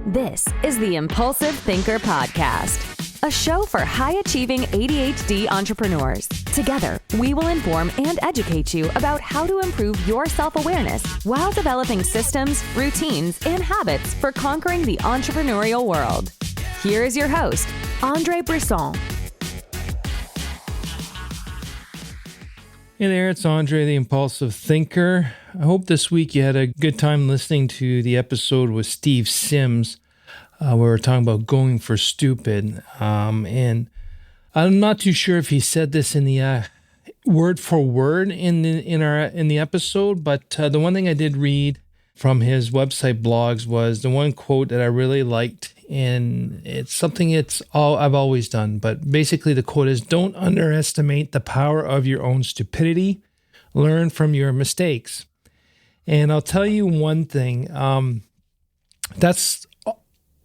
This is the Impulsive Thinker Podcast, a show for high-achieving ADHD entrepreneurs. Together, we will inform and educate you about how to improve your self-awareness while developing systems, routines, and habits for conquering the entrepreneurial world. Here is your host, Andre Brisson. Hey there, it's Andre, the Impulsive Thinker. I hope this week you had a good time listening to the episode with Steve Sims, where we're talking about going for stupid. And I'm not too sure if he said this in the word for word in the episode, but the one thing I did read from his website blogs was the one quote that I really liked, and it's something I've always done. But basically, the quote is, "Don't underestimate the power of your own stupidity. Learn from your mistakes." And I'll tell you one thing. That's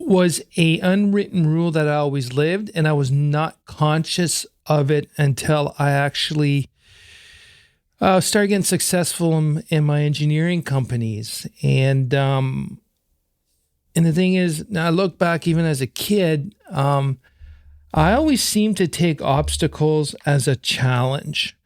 was a unwritten rule that I always lived, and I was not conscious of it until I actually started getting successful in my engineering companies. And the thing is, now I look back even as a kid, I always seemed to take obstacles as a challenge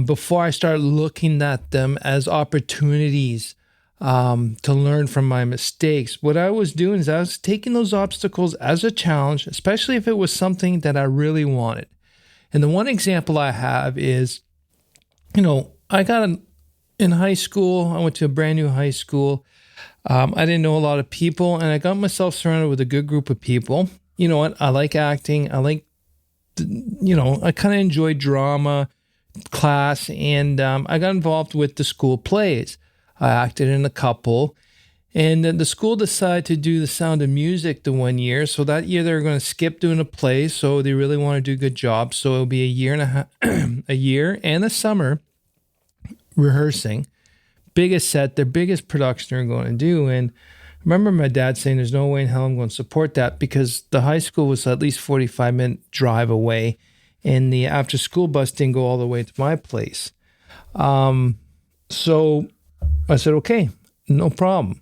before I started looking at them as opportunities to learn from my mistakes. What I was doing is I was taking those obstacles as a challenge, especially if it was something that I really wanted. And the one example I have is, in high school, I went to a brand new high school. I didn't know a lot of people, and I got myself surrounded with a good group of people. You know what? I like acting. I kind of enjoy drama class, and I got involved with the school plays. I acted in a couple, and then the school decided to do The Sound of Music the one year. So that year they were going to skip doing a play, so they really want to do a good job. So it'll be a year and a half, a year and a summer rehearsing. Biggest set, their biggest production they're going to do. And I remember my dad saying, "There's no way in hell I'm going to support that," because the high school was at least 45-minute drive away, and the after-school bus didn't go all the way to my place. So I said, "Okay, no problem.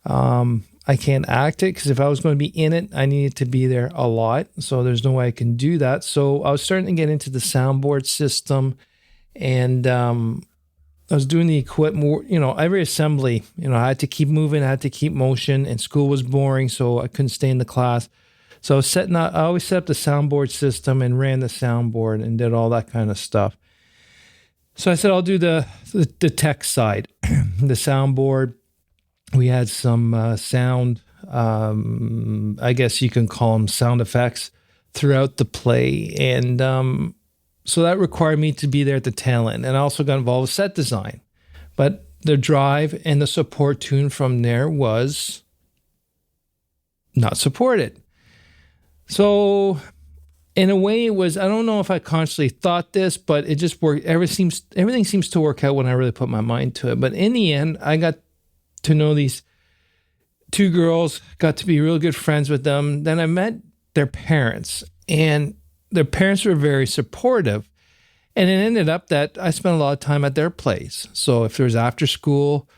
I can't act it, because if I was going to be in it, I needed to be there a lot. So there's no way I can do that." So I was starting to get into the soundboard system, and I was doing the equipment, every assembly, I had to keep moving, I had to keep motion, and school was boring, so I couldn't stay in the class. So I always set up the soundboard system and ran the soundboard and did all that kind of stuff. So I said, I'll do the tech side, the soundboard. We had some sound, I guess you can call them sound effects throughout the play. And so that required me to be there at the tail end. And I also got involved with set design. But the drive and the support tune from there was not supported. So in a way it was, I don't know if I consciously thought this, but it just worked. Everything seems to work out when I really put my mind to it. But in the end, I got to know these two girls, got to be real good friends with them. Then I met their parents, and their parents were very supportive. And it ended up that I spent a lot of time at their place. So if there's after school,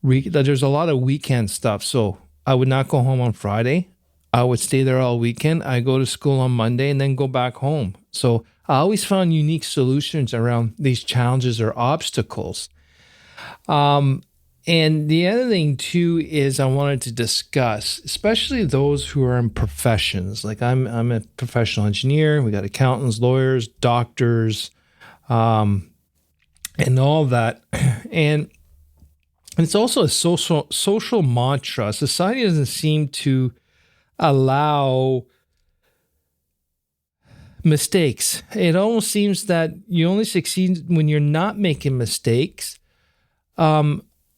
there's a lot of weekend stuff. So I would not go home on Friday. I would stay there all weekend. I go to school on Monday and then go back home. So I always found unique solutions around these challenges or obstacles. And the other thing too is I wanted to discuss, especially those who are in professions. Like I'm a professional engineer. We got accountants, lawyers, doctors, and all that. And it's also a social mantra. Society doesn't seem to allow mistakes. It almost seems that you only succeed when you're not making mistakes.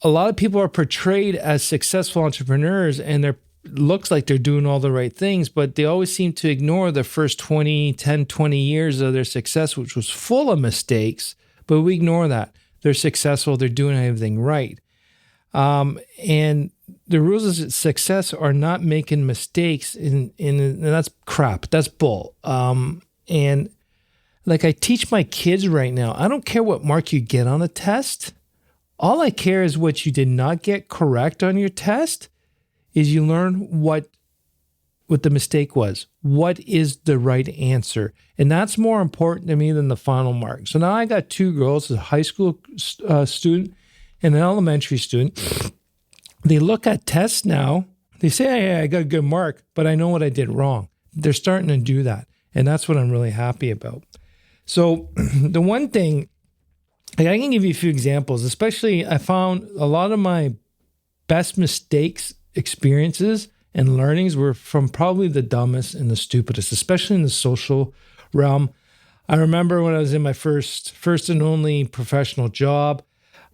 A lot of people are portrayed as successful entrepreneurs, and it looks like they're doing all the right things, but they always seem to ignore the first 20 years of their success, which was full of mistakes, but we ignore that. They're successful, they're doing everything right. And the rules of success are not making mistakes, and that's crap. That's bull. And like I teach my kids right now, I don't care what mark you get on a test. All I care is what you did not get correct on your test. is you learn what the mistake was. What is the right answer? And that's more important to me than the final mark. So now I got two girls, a high school student and an elementary student. They look at tests now. They say, hey, I got a good mark, but I know what I did wrong. They're starting to do that. And that's what I'm really happy about. So the one thing, I can give you a few examples, especially I found a lot of my best mistakes, experiences, and learnings were from probably the dumbest and the stupidest, especially in the social realm. I remember when I was in my first and only professional job,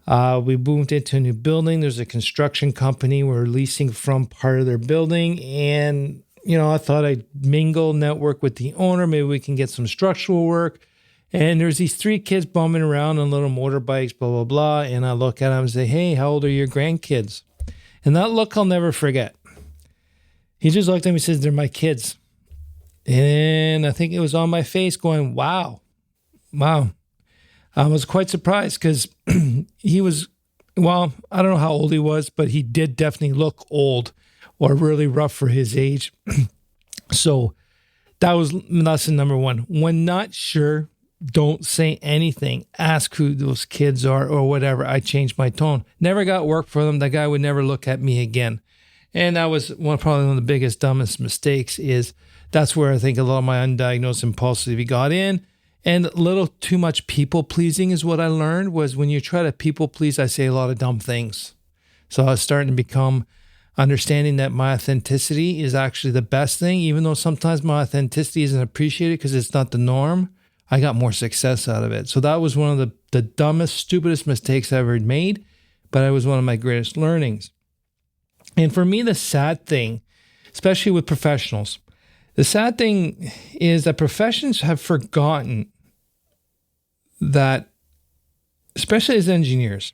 we moved into a new building. There's a construction company. We're leasing from part of their building. And, I thought I'd network with the owner. Maybe we can get some structural work. And there's these three kids bumming around on little motorbikes, blah, blah, blah. And I look at them and say, hey, how old are your grandkids? And that look I'll never forget. He just looked at me and says, they're my kids. And I think it was on my face going, wow. I was quite surprised because he was, I don't know how old he was, but he did definitely look old or really rough for his age. So that was lesson number one. When not sure, don't say anything. Ask who those kids are or whatever. I changed my tone. Never got work for them. That guy would never look at me again. And that was probably one of the biggest, dumbest mistakes is that's where I think a lot of my undiagnosed impulsivity got in. And a little too much people pleasing is what I learned was when you try to people please, I say a lot of dumb things. So I was starting to become understanding that my authenticity is actually the best thing, even though sometimes my authenticity isn't appreciated because it's not the norm. I got more success out of it. So that was one of the dumbest, stupidest mistakes I ever made, but it was one of my greatest learnings. And for me, the sad thing, especially with professionals, the sad thing is that professions have forgotten that, especially as engineers,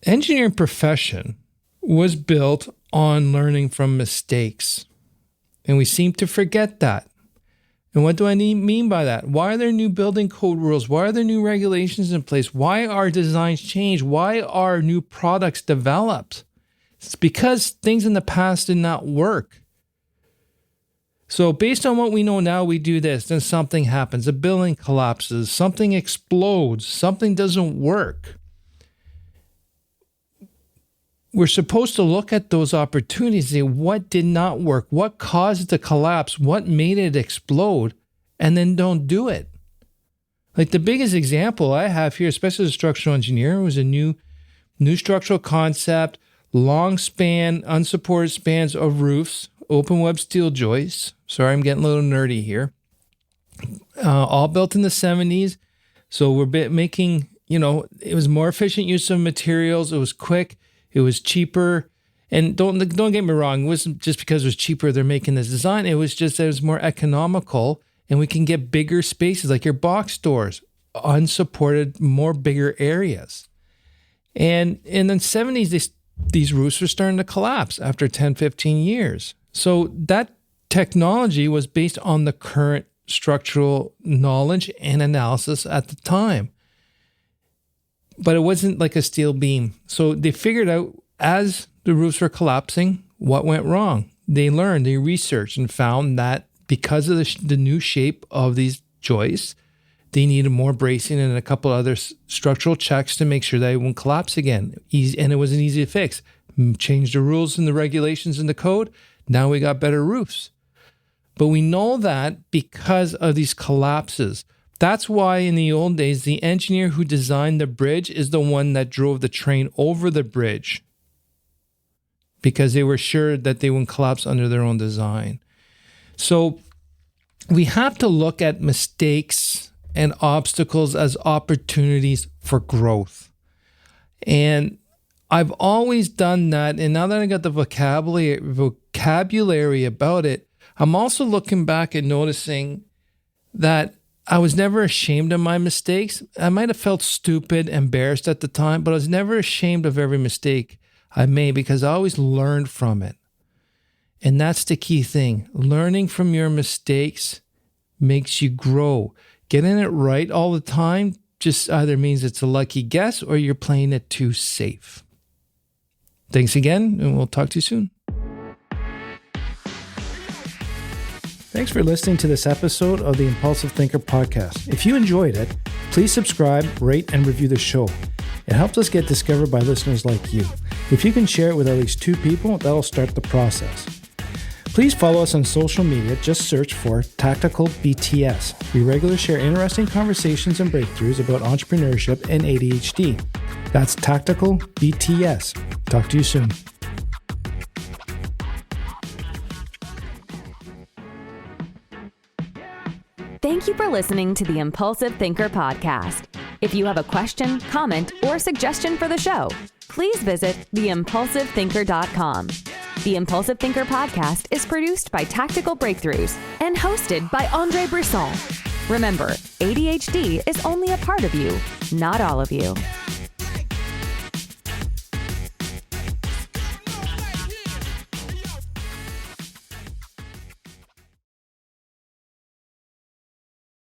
engineering profession was built on learning from mistakes. And we seem to forget that. And what do I mean by that? Why are there new building code rules? Why are there new regulations in place? Why are designs changed? Why are new products developed? It's because things in the past did not work. So based on what we know now, we do this, then something happens, a building collapses, something explodes, something doesn't work. We're supposed to look at those opportunities and say, what did not work? What caused the collapse? What made it explode? And then don't do it. Like the biggest example I have here, especially as a structural engineer, was a new structural concept, long span, unsupported spans of roofs, open web steel joists. Sorry, I'm getting a little nerdy here. All built in the 70s. So we're making, it was more efficient use of materials. It was quick. It was cheaper. And don't get me wrong. It wasn't just because it was cheaper they're making this design. It was just that it was more economical and we can get bigger spaces like your box stores, unsupported, more bigger areas. And in the 70s, these roofs were starting to collapse after 10, 15 years. So that technology was based on the current structural knowledge and analysis at the time. But it wasn't like a steel beam. So they figured out as the roofs were collapsing, what went wrong. They learned, they researched and found that because of the new shape of these joists, they needed more bracing and a couple other structural checks to make sure that it wouldn't collapse again. And it wasn't easy to fix. Change the rules and the regulations in the code. Now we got better roofs. But we know that because of these collapses. That's why in the old days, the engineer who designed the bridge is the one that drove the train over the bridge because they were sure that they wouldn't collapse under their own design. So we have to look at mistakes and obstacles as opportunities for growth. And I've always done that. And now that I got the vocabulary about it, I'm also looking back and noticing that I was never ashamed of my mistakes. I might have felt stupid, embarrassed at the time, but I was never ashamed of every mistake I made because I always learned from it. And that's the key thing. Learning from your mistakes makes you grow. Getting it right all the time just either means it's a lucky guess or you're playing it too safe. Thanks again, and we'll talk to you soon. Thanks for listening to this episode of the Impulsive Thinker podcast. If you enjoyed it, please subscribe, rate, and review the show. It helps us get discovered by listeners like you. If you can share it with at least 2 people, that'll start the process. Please follow us on social media. Just search for Tactical BTS. We regularly share interesting conversations and breakthroughs about entrepreneurship and ADHD. That's Tactical BTS. Talk to you soon. Thank you for listening to the Impulsive Thinker podcast. If you have a question, comment, or suggestion for the show, please visit theimpulsivethinker.com. The Impulsive Thinker podcast is produced by Tactical Breakthroughs and hosted by Andre Brisson. Remember, ADHD is only a part of you, not all of you.